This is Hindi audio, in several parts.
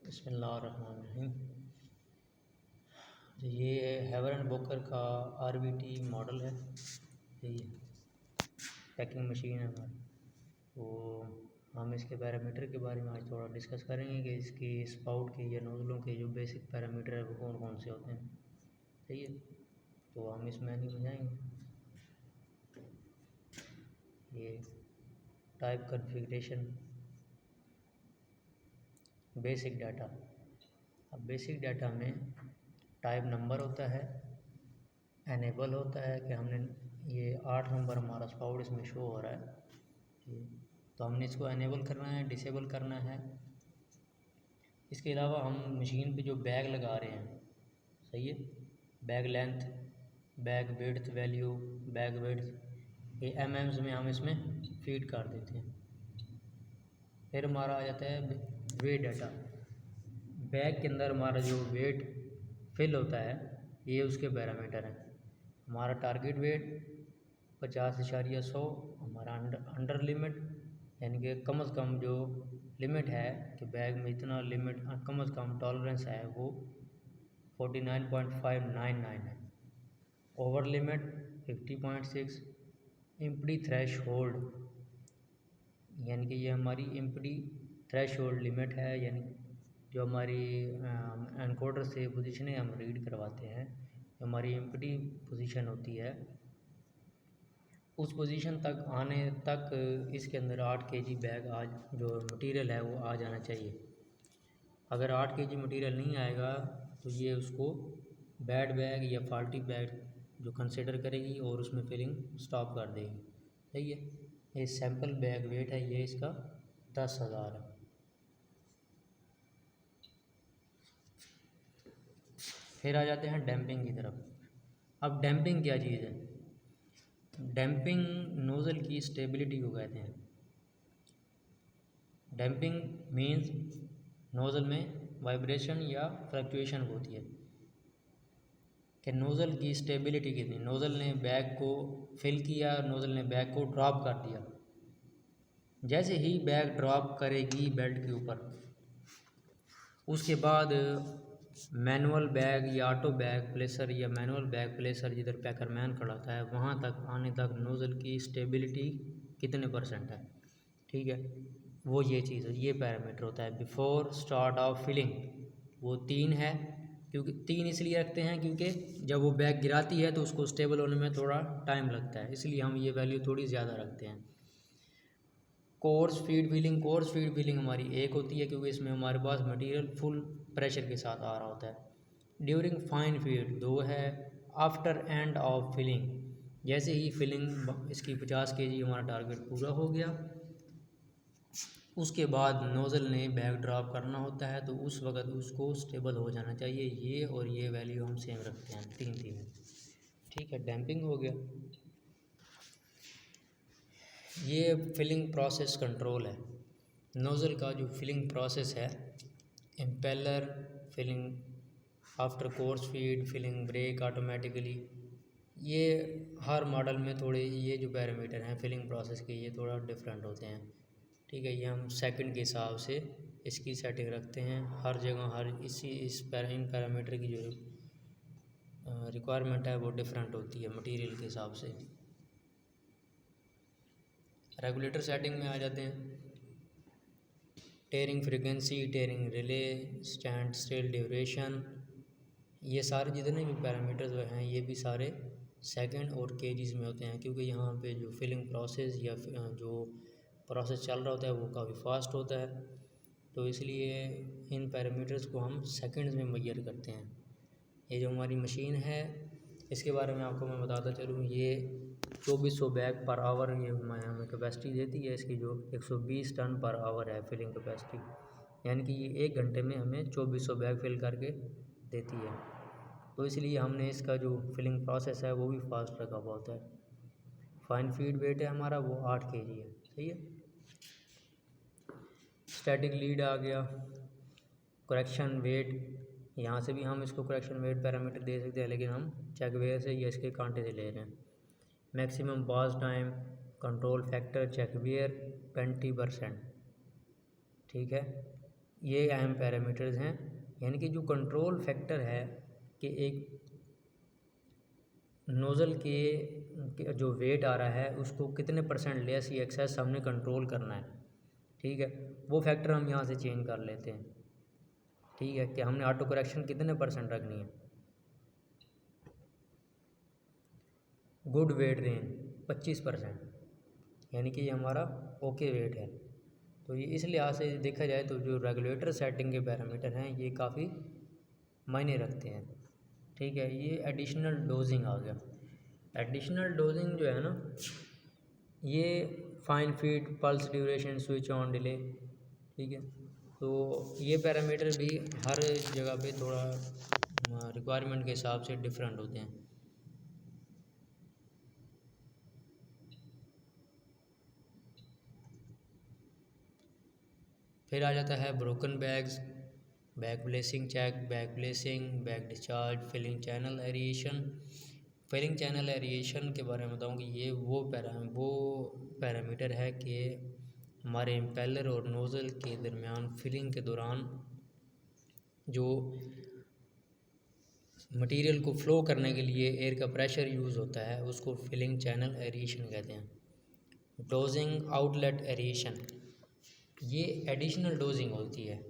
बिस्मिल्लाहिर्रहमानिर्रहीम। तो ये हैवर एंड बोकर का आरबीटी मॉडल है। ये पैकिंग मशीन है हमारी। तो हम इसके पैरामीटर के बारे में आज थोड़ा डिस्कस करेंगे कि इसकी स्पाउट के या नोज़लों के जो बेसिक पैरामीटर है वो कौन कौन से होते हैं। सही है, तो हम इस मेन्यू में जाएंगे। ये टाइप कॉन्फ़िगरेशन, बेसिक डाटा। अब बेसिक डाटा में टाइप नंबर होता है, एनेबल होता है कि हमने ये 8 नंबर हमारा स्पाउट इसमें शो हो रहा है, तो हमने इसको एनेबल करना है, डिसेबल करना है। इसके अलावा हम मशीन पे जो बैग लगा रहे हैं, सही है, bag length, bag width value, bag width, ये एमएम्स में हम इसमें फीड कर देते हैं। फिर हमारा आ जाता है वेट डाटा। बैग के अंदर हमारा जो वेट फिल होता है ये उसके पैरामीटर हैं। हमारा टारगेट वेट 50.100, हमारा अंडर लिमिट यानी कि कम से कम जो लिमिट है कि बैग में इतना लिमिट कम से कम टॉलरेंस है वो 49.599 है। Over limit 50.6। इम्पडी थ्रेश होल्ड यानी कि ये हमारी इम्पडी थ्रेश होल्ड लिमिट है, यानी जो हमारी एनकोडर से पोजीशनें हम रीड करवाते हैं, जो हमारी इम्पडी पोजीशन होती है उस पोजीशन तक आने तक इसके अंदर 8 kg बैग आज जो मटेरियल है वो आ जाना चाहिए। अगर 8 kg मटेरियल नहीं आएगा तो ये उसको बैड बैग या फॉल्टी बैग जो कंसिडर करेगी और उसमें फिलिंग स्टॉप कर देगी। सही है, ये सैंपल बैग वेट है, ये इसका 10,000 है। फिर आ जाते हैं डैम्पिंग की तरफ। अब डैम्पिंग क्या चीज़ है? डैम्पिंग नोज़ल की स्टेबिलिटी को कहते हैं। डैम्पिंग मीन्स नोज़ल में वाइब्रेशन या फ्लक्चुएशन होती है कि नोज़ल की स्टेबिलिटी कितनी। नोज़ल ने बैग को फिल किया, नोज़ल ने बैग को ड्रॉप कर दिया। जैसे ही बैग ड्रॉप करेगी बेल्ट के ऊपर, उसके बाद मैनुअल बैग या ऑटो बैग प्लेसर या मैनुअल बैग प्लेसर जिधर पैकरमैन खड़ा होता है वहाँ तक आने तक नोज़ल की स्टेबिलिटी कितने % है, ठीक है, वो ये चीज़ है, ये पैरामीटर होता है बिफोर स्टार्ट ऑफ फिलिंग। वो 3 है, क्योंकि 3 इसलिए रखते हैं क्योंकि जब वो बैग गिराती है तो उसको स्टेबल होने में थोड़ा टाइम लगता है, इसलिए हम ये वैल्यू थोड़ी ज़्यादा रखते हैं। कोर्स फीड फिलिंग हमारी 1 होती है क्योंकि इसमें हमारे पास मटेरियल फुल प्रेशर के साथ आ रहा होता है। ड्यूरिंग फाइन फीड 2 है। आफ्टर एंड ऑफ फिलिंग, जैसे ही फिलिंग इसकी 50 kg हमारा टारगेट पूरा हो गया उसके बाद नोज़ल ने बैग ड्रॉप करना होता है तो उस वक्त उसको स्टेबल हो जाना चाहिए। ये और ये वैल्यू हम सेम रखते हैं, 3, ठीक है। डैम्पिंग हो गया। ये फिलिंग प्रोसेस कंट्रोल है। नोज़ल का जो फिलिंग प्रोसेस है, impeller filling, after course feed filling, break automatically, ये हर मॉडल में थोड़े ये जो पैरामीटर हैं फिलिंग प्रोसेस के ये थोड़ा डिफरेंट होते हैं, ठीक है। ये हम सेकंड के हिसाब से इसकी सेटिंग रखते हैं हर जगह। हर इन पैरामीटर की जो रिक्वायरमेंट है वो डिफरेंट होती है मटेरियल के हिसाब से। रेगुलेटर सेटिंग में आ जाते हैं। Tearing frequency, tearing relay, standstill duration, ये सारे जितने भी पैरामीटर्स हैं ये भी सारे सेकंड और केजीज में होते हैं क्योंकि यहाँ पे जो फिलिंग प्रोसेस या जो प्रोसेस चल रहा होता है वो काफ़ी फास्ट होता है, तो इसलिए इन पैरामीटर्स को हम सेकंड्स में मेजर करते हैं। ये जो हमारी मशीन है इसके बारे में आपको मैं बताता चलूँ, ये 2400 बैग पर आवर ये हमें कैपेसिटी देती है। इसकी जो 120 टन पर आवर है फिलिंग कैपेसिटी, यानी कि ये 1 घंटे में हमें 2400 बैग फिल करके देती है। तो इसलिए हमने इसका जो फिलिंग प्रोसेस है वो भी फास्ट रखा हुआ होता है। फाइन फीड वेट है हमारा वो 8 kg है, सही है। स्टैटिक लीड आ गया। करेक्शन वेट, यहाँ से भी हम इसको करेक्शन वेट पैरामीटर दे सकते हैं लेकिन हम चेक वेयर से या इसके कांटे से ले रहे हैं। Maximum pass time, control factor check where 20%, ठीक है। ये अहम पैरामीटर्स हैं। यानी कि जो कंट्रोल फैक्टर है कि एक नोज़ल के जो वेट आ रहा है उसको कितने % लेस या एक्सेस हमने कंट्रोल करना है, ठीक है, वो फैक्टर हम यहाँ से चेंज कर लेते हैं। ठीक है, कि हमने ऑटो करेक्शन कितने % रखनी है। गुड वेट रेंज 25%, यानी कि ये हमारा ओके वेट है। तो ये इस लिहाज से देखा जाए तो जो रेगुलेटर सेटिंग के पैरामीटर हैं ये काफ़ी मायने रखते हैं। ठीक है, ये एडिशनल डोजिंग आ गया। एडिशनल डोजिंग जो है ना, ये fine feed, pulse duration, switch on delay, ठीक है, तो ये पैरामीटर भी हर जगह पे थोड़ा रिक्वायरमेंट के हिसाब से डिफरेंट होते हैं। फिर आ जाता है broken bags, back blessing check, back blessing, back discharge, filling channel aeration. Filling channel aeration के बारे में बताऊँ कि ये वो पैरामीटर है कि हमारे इम्पेलर और नोज़ल के दरमियान फिलिंग के दौरान जो मटेरियल को फ़्लो करने के लिए एयर का प्रेशर यूज़ होता है उसको फिलिंग चैनल एरिएशन कहते हैं। डोजिंग आउटलेट एरिएशन, ये एडिशनल डोजिंग होती है।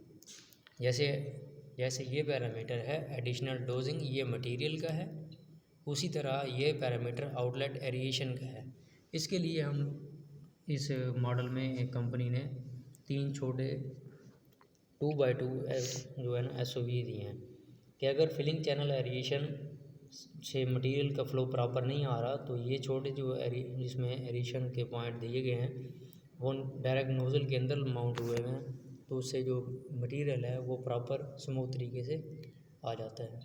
जैसे जैसे ये पैरामीटर है एडिशनल डोजिंग, ये मटेरियल का है, उसी तरह ये पैरामीटर आउटलेट एरिएशन का है। इसके लिए हम इस मॉडल में एक कंपनी ने 3 छोटे 2x2 जो है ना SOV दिए हैं कि अगर फिलिंग चैनल एरिएशन से मटेरियल का फ़्लो प्रॉपर नहीं आ रहा तो ये छोटे जो जिसमें एरिएशन के पॉइंट दिए गए हैं वो डायरेक्ट नोज़ल के अंदर माउंट हुए हुए हैं, तो उससे जो मटेरियल है वो प्रॉपर स्मूथ तरीके से आ जाता है।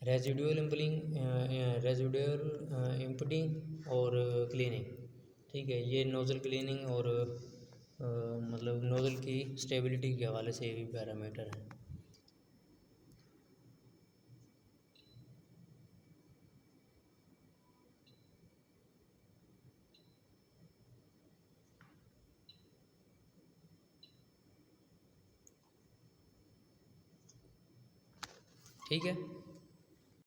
रेजिडुअल इम्पडिंग और क्लीनिंग, ठीक है, ये नोज़ल क्लीनिंग और मतलब नोज़ल की स्टेबिलिटी के हवाले से भी पैरामीटर हैं। ठीक है।